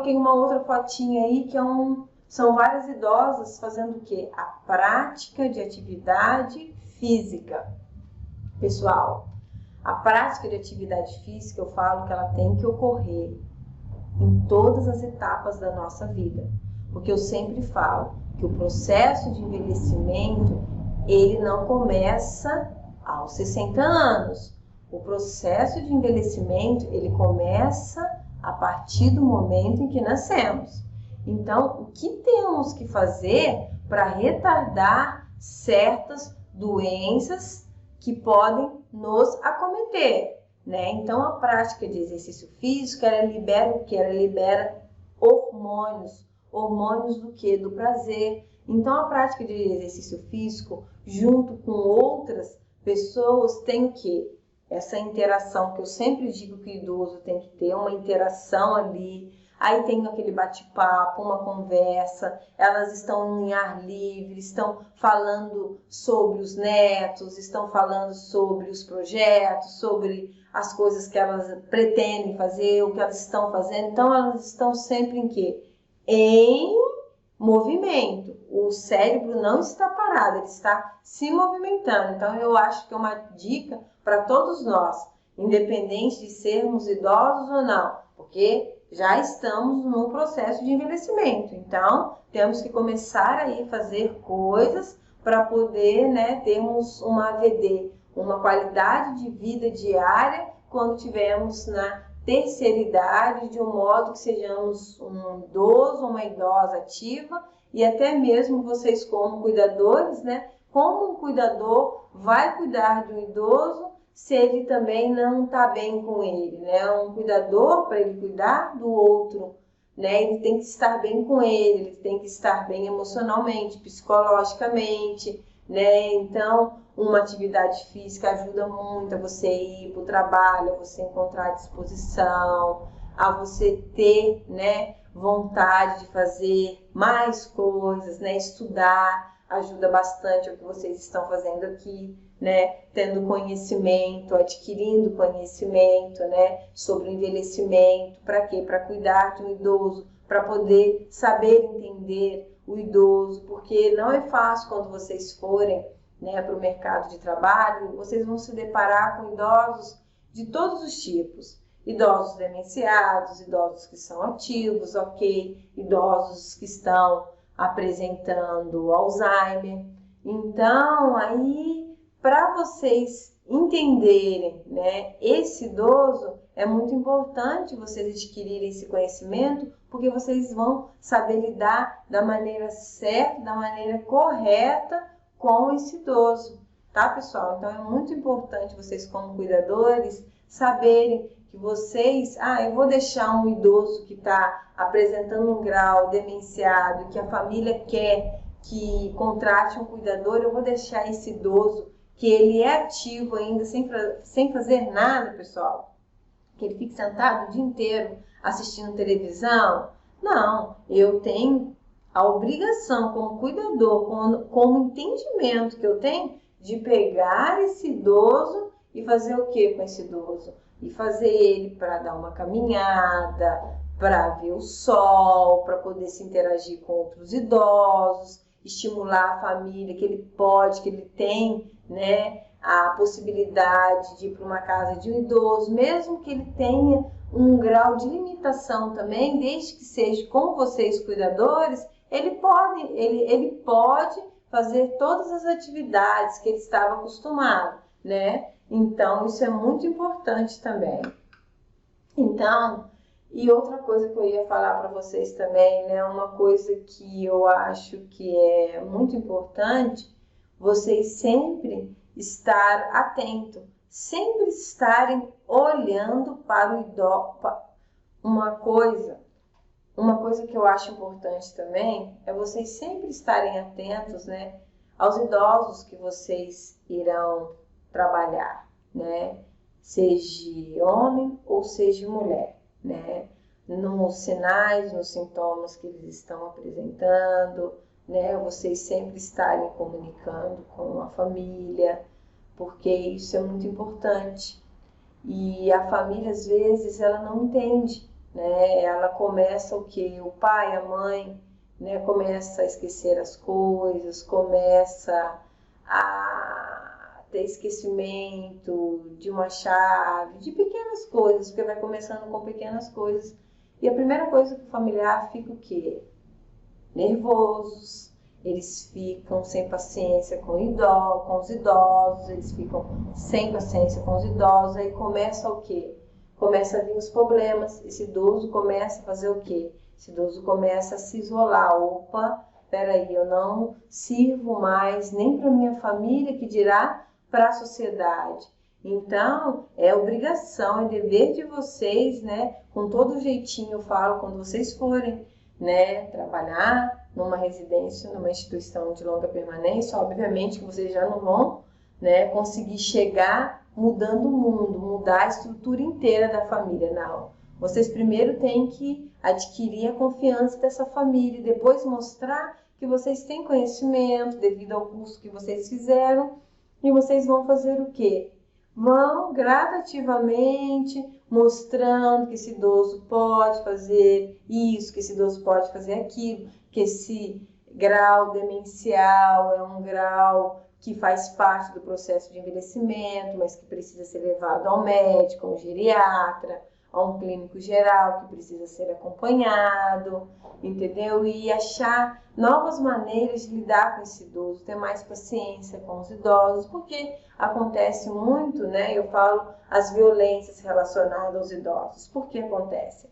coloquei uma outra fotinha aí que são várias idosas fazendo o quê? A prática de atividade física. Pessoal, a prática de atividade física, eu falo que ela tem que ocorrer em todas as etapas da nossa vida. Porque eu sempre falo que o processo de envelhecimento, ele não começa aos 60 anos. O processo de envelhecimento, ele começa a partir do momento em que nascemos. Então, o que temos que fazer para retardar certas doenças que podem nos acometer, né? Então, a prática de exercício físico, ela libera o quê? Ela libera hormônios. Hormônios do quê? Do prazer. Então, a prática de exercício físico, junto com outras pessoas, tem o quê? Essa interação que eu sempre digo que o idoso tem que ter, uma interação ali. Aí tem aquele bate-papo, uma conversa, elas estão em ar livre, estão falando sobre os netos, estão falando sobre os projetos, sobre as coisas que elas pretendem fazer, o que elas estão fazendo. Então, elas estão sempre em quê? Em movimento. O cérebro não está parado, ele está se movimentando. Então, eu acho que é uma dica para todos nós, independente de sermos idosos ou não, porque já estamos num processo de envelhecimento. Então, temos que começar aí a fazer coisas para poder, né, termos uma AVD, uma qualidade de vida diária quando tivermos na terceira idade, de um modo que sejamos um idoso, uma idosa ativa, e até mesmo vocês como cuidadores, né? Como um cuidador vai cuidar de um idoso se ele também não está bem com ele, né? Um cuidador, para ele cuidar do outro, né? Ele tem que estar bem com ele tem que estar bem emocionalmente, psicologicamente, né? Então, uma atividade física ajuda muito a você ir para o trabalho, a você encontrar disposição, a você ter, né, vontade de fazer mais coisas, né? Estudar ajuda bastante o que vocês estão fazendo aqui, né? Tendo conhecimento, adquirindo conhecimento, né? Sobre o envelhecimento. Para quê? Para cuidar de um idoso, para poder saber entender o idoso, porque não é fácil quando vocês forem, né, para o mercado de trabalho, vocês vão se deparar com idosos de todos os tipos. Idosos demenciados, idosos que são ativos, ok, idosos que estão apresentando Alzheimer. Então, aí, para vocês entenderem, né, esse idoso, é muito importante vocês adquirirem esse conhecimento, porque vocês vão saber lidar da maneira certa, da maneira correta com esse idoso, tá, pessoal? Então, é muito importante vocês, como cuidadores, saberem que vocês, eu vou deixar um idoso que está apresentando um grau demenciado, que a família quer que contrate um cuidador, eu vou deixar esse idoso, que ele é ativo ainda, sem fazer nada, pessoal, que ele fique sentado o dia inteiro assistindo televisão. Não, eu tenho a obrigação como cuidador, como entendimento que eu tenho, de pegar esse idoso e fazer o que com esse idoso? E fazer ele para dar uma caminhada, para ver o sol, para poder se interagir com outros idosos, estimular a família, que ele tem, né, a possibilidade de ir para uma casa de um idoso, mesmo que ele tenha um grau de limitação também, desde que seja com vocês cuidadores, ele pode fazer todas as atividades que ele estava acostumado, né? Então, isso é muito importante também. Então, e outra coisa que eu ia falar para vocês também, né? Uma coisa que eu acho que é muito importante, vocês sempre estar atento, sempre estarem olhando para o idoso. Uma coisa que eu acho importante também é vocês sempre estarem atentos, né, aos idosos que vocês irão trabalhar, né? Seja homem ou seja mulher, né? Nos sinais, nos sintomas que eles estão apresentando, né? Vocês sempre estarem comunicando com a família, porque isso é muito importante. E a família, às vezes, ela não entende, né? Ela começa o quê? O pai, a mãe, né? Começa a esquecer as coisas, começa a ter esquecimento de uma chave, de pequenas coisas, porque vai começando com pequenas coisas. E a primeira coisa que o familiar fica o quê? Nervosos, eles ficam sem paciência com os idosos, eles ficam sem paciência com os idosos, aí começa o quê? Começa a vir os problemas, esse idoso começa a fazer o quê? Esse idoso começa a se isolar. Opa, peraí, eu não sirvo mais nem para minha família, que dirá para a sociedade. Então, é obrigação, é dever de vocês, né? Com todo jeitinho eu falo, quando vocês forem, né, trabalhar numa residência, numa instituição de longa permanência, obviamente que vocês já não vão, né, conseguir chegar mudando o mundo, mudar a estrutura inteira da família, não. Vocês primeiro têm que adquirir a confiança dessa família e depois mostrar que vocês têm conhecimento devido ao curso que vocês fizeram, e vocês vão fazer o quê? Vão gradativamente mostrando que esse idoso pode fazer isso, que esse idoso pode fazer aquilo, que esse grau demencial é um grau que faz parte do processo de envelhecimento, mas que precisa ser levado ao médico, a um geriatra, a um clínico geral, que precisa ser acompanhado, entendeu? E achar novas maneiras de lidar com esse idoso, ter mais paciência com os idosos, porque acontece muito, né? Eu falo as violências relacionadas aos idosos. Por que acontece?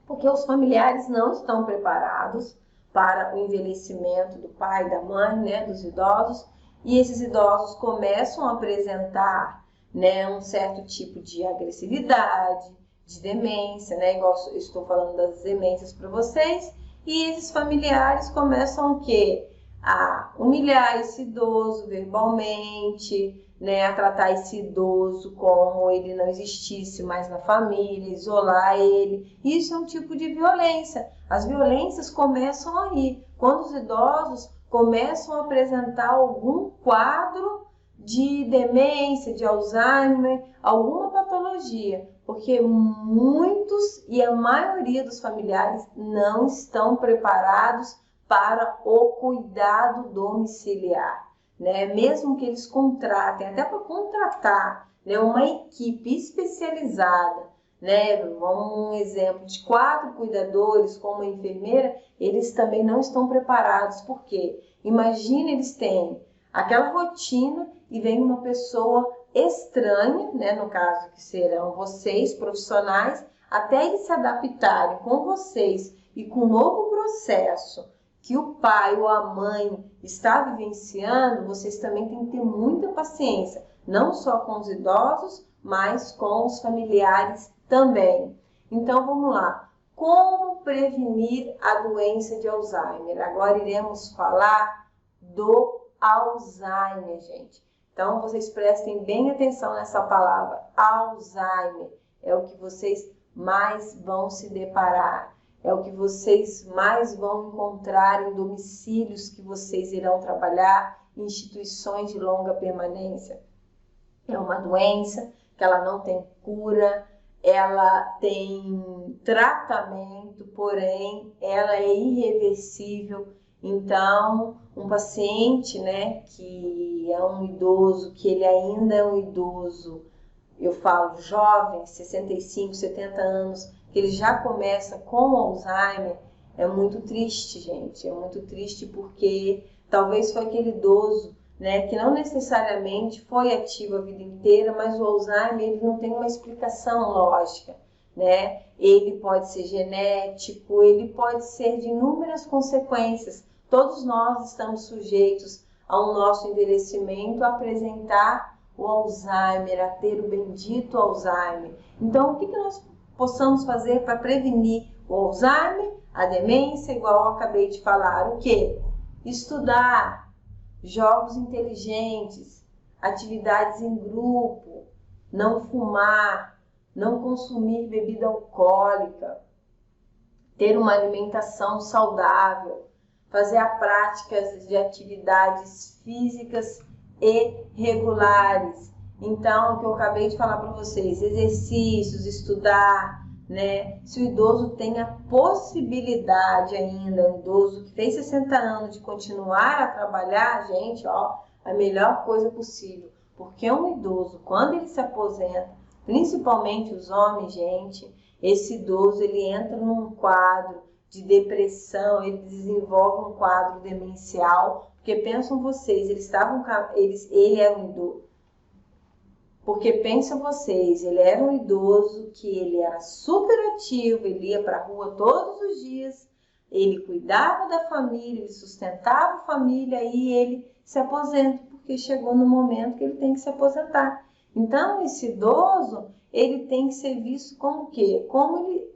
Porque os familiares não estão preparados para o envelhecimento do pai, da mãe, né? Dos idosos, e esses idosos começam a apresentar, né, um certo tipo de agressividade, de demência, né? Igual eu estou falando das demências para vocês, e esses familiares começam o quê? A humilhar esse idoso verbalmente, né? A tratar esse idoso como ele não existisse mais na família, isolar ele. Isso é um tipo de violência. As violências começam aí, quando os idosos começam a apresentar algum quadro de demência, de Alzheimer, alguma patologia, porque muitos e a maioria dos familiares não estão preparados para o cuidado domiciliar, né? Mesmo que eles contratem, até para contratar, né, uma equipe especializada, né? Um exemplo de 4 cuidadores com uma enfermeira, eles também não estão preparados, porque imagina, eles têm aquela rotina e vem uma pessoa estranha, né, no caso que serão vocês, profissionais, até eles se adaptarem com vocês e com o novo processo que o pai ou a mãe está vivenciando, vocês também têm que ter muita paciência, não só com os idosos, mas com os familiares também. Então, vamos lá. Como prevenir a doença de Alzheimer? Agora iremos falar do Alzheimer, gente. Então, vocês prestem bem atenção nessa palavra, Alzheimer. É o que vocês mais vão se deparar. É o que vocês mais vão encontrar em domicílios que vocês irão trabalhar, em instituições de longa permanência. É uma doença que ela não tem cura, ela tem tratamento, porém ela é irreversível. Então, um paciente, né, que é um idoso, que ele ainda é um idoso, eu falo jovem, 65, 70 anos, que ele já começa com Alzheimer, é muito triste, gente. É muito triste porque talvez foi aquele idoso, né, que não necessariamente foi ativo a vida inteira, mas o Alzheimer ele não tem uma explicação lógica, né? Ele pode ser genético, ele pode ser de inúmeras consequências. Todos nós estamos sujeitos ao nosso envelhecimento a apresentar o Alzheimer, a ter o bendito Alzheimer. Então, o que nós possamos fazer para prevenir o Alzheimer, a demência, igual eu acabei de falar? O quê? Estudar, jogos inteligentes, atividades em grupo, não fumar, não consumir bebida alcoólica, ter uma alimentação saudável, fazer a prática de atividades físicas e regulares. Então, o que eu acabei de falar para vocês, exercícios, estudar, né? Se o idoso tem a possibilidade ainda, o idoso que fez 60 anos de continuar a trabalhar, gente, ó, a melhor coisa possível. Porque um idoso, quando ele se aposenta, principalmente os homens, gente, esse idoso ele entra num quadro de depressão, ele desenvolve um quadro demencial, porque pensam vocês, ele era um idoso. Porque pensam vocês, ele era um idoso que ele era super ativo, ele ia para a rua todos os dias, ele cuidava da família, ele sustentava a família e ele se aposenta, porque chegou no momento que ele tem que se aposentar. Então, esse idoso, ele tem que ser visto como o quê?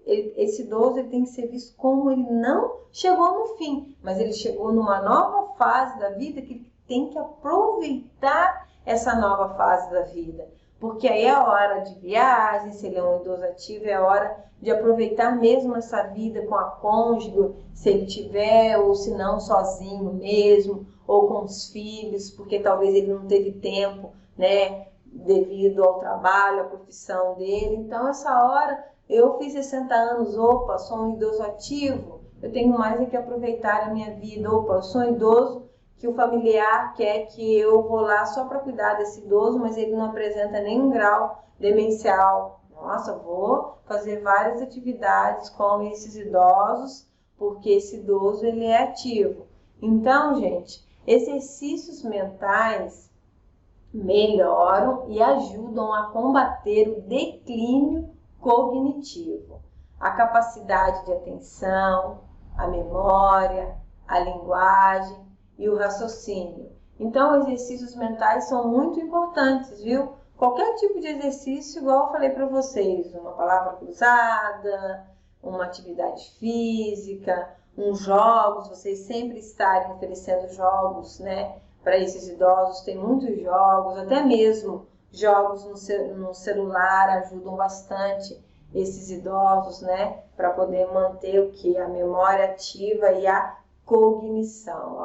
Esse idoso ele tem que ser visto como ele não chegou no fim, mas ele chegou numa nova fase da vida que ele tem que aproveitar essa nova fase da vida. Porque aí é a hora de viagem, se ele é um idoso ativo, é a hora de aproveitar mesmo essa vida com a cônjuge, se ele tiver, ou se não, sozinho mesmo, ou com os filhos, porque talvez ele não teve tempo, né, devido ao trabalho, à profissão dele. Então, essa hora, eu fiz 60 anos, opa, sou um idoso ativo, eu tenho mais é que aproveitar a minha vida, opa, eu sou um idoso que o familiar quer que eu vou lá só para cuidar desse idoso, mas ele não apresenta nenhum grau demencial. Nossa, vou fazer várias atividades com esses idosos, porque esse idoso ele é ativo. Então, gente, exercícios mentais melhoram e ajudam a combater o declínio cognitivo, a capacidade de atenção, a memória, a linguagem e o raciocínio. Então, exercícios mentais são muito importantes, viu? Qualquer tipo de exercício, igual eu falei para vocês, uma palavra cruzada, uma atividade física, uns jogos, vocês sempre estarem oferecendo jogos, né? Para esses idosos, tem muitos jogos, até mesmo jogos no celular ajudam bastante esses idosos, né? Para poder manter o que? A memória ativa e a cognição.